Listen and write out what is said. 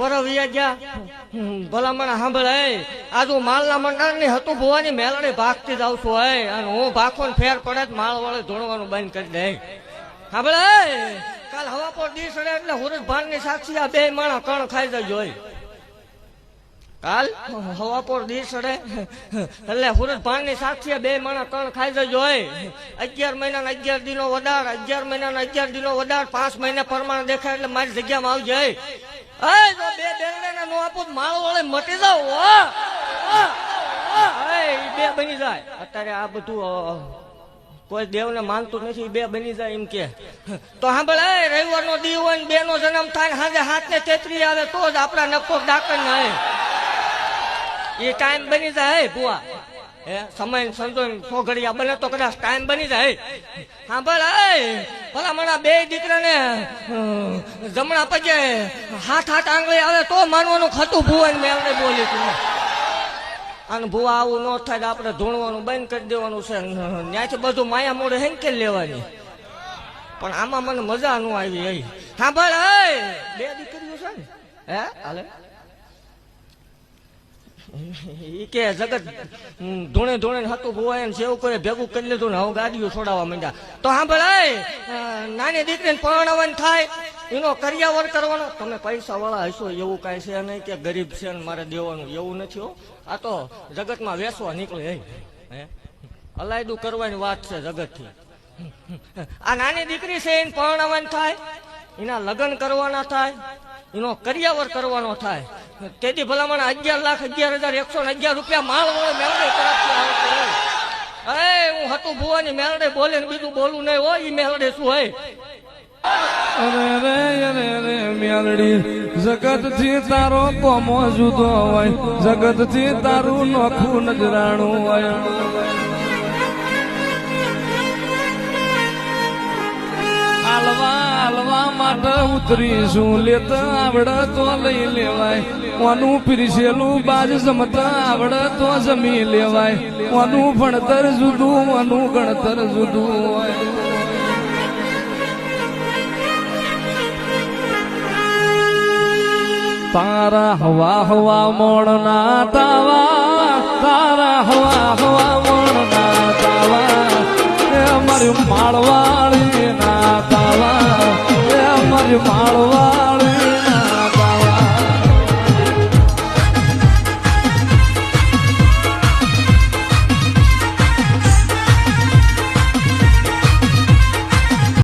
વરવિયા ગયા ભલામણ સાંભળે આજુ માલના મંડળ ની હતું ભુવાની મેલડી ભાગતી જ આવશું હોય અને હું ભાખો ફેર પડે માળ વાળે ધોણવાનું બંધ કરી દે સાંભળે કાલ હવા પર દી સડે એટલે હુરજ ભાન ની સાક્ષી આ બે માણા કણ ખાઈ જજો કાલ હવા પર દી સડે એટલે હુરજ ભાન ની સાક્ષી બે માણા કણ ખાઈ જજો 11 મહિના 11 દિનો વધાર 11 મહિના 11 દિનો વધાર 5 મહિને પ્રમાણ દેખાય એટલે મારી જગ્યામાં આવજે જો બે બેરડા નો આપું માળો વળે મટી જાવ બે બની જાય અત્યારે આ બધું કોઈ દેવને માનતું નથી બે બની જાય એમ કે તો સાંભળે રવિવાર નો દી હોય બે નો જન્મ થાય સાંજે 7 ને 33 આવે તો જ આપડા નફો ડાકર ના એ ટાઈમ બની જાય બુઆ સમય સંજોય સોઘડિયા બને તો કદાચ ટાઈમ બની જાય સાંભળ ભલા મણા બે દીકરાને જમણા પગે હાથ આંગળી આવે તો માનવાનું ખતું ભુવાને મેળને બોલી તું અને ભુવા આવું ન થાય આપણે ધોણવાનું બંધ કરી દેવાનું છે ત્યાંથી બધું માયા મોડે હેંકેલ લેવાની પણ આમાં મને મજા ન આવી સાંભળ બે દીકરીઓ છે ને હાલે કે જગત ધોણે ધોણે હતું ભુવાય જેવું કરે ભેગું કરી લીધું ને હવે ગાડીઓ છોડાવવા માંડ્યા તો સાંભળ નાની દીકરીને પરણાવવાની થાય એનો કરિયાવર કરવાનો તમે પૈસા વાળા હશો એવું કઈ છે નહીં કે ગરીબ છે ને મારે દેવાનું એવું નથી હો આ તો જગતમાં વેસવા નીકળે અલાયદું કરવાની વાત છે જગત થી આ નાની દીકરી છે એને પરણાવવાની થાય એના લગ્ન કરવાના થાય એનો કરિયાવર કરવાનો થાય તેથી ભલામણ 11,11,111 રૂપિયા માળ વળે મેળડે તરફથી હું હતું ભુવાની મેળડે બોલે ને બીજું બોલું નહીં હોય એ મેળડે શું હોય અરે મેલડી જગત થી તારો કોમો જુદો હોય જગત થી તારું નોખું નજરાણું હોય હાલવા માટે ઉતરીશું લેતા આવડે તો લઈ લેવાય કોનું પીરસેલું બાજ જમતા આવડે તો જમી લેવાય કોનું ભણતર જુદું કોનું ગણતર જુદું હોય તારા હવા મોણના તાવા તારા હવા મોણના તાવા મારી માળવાળી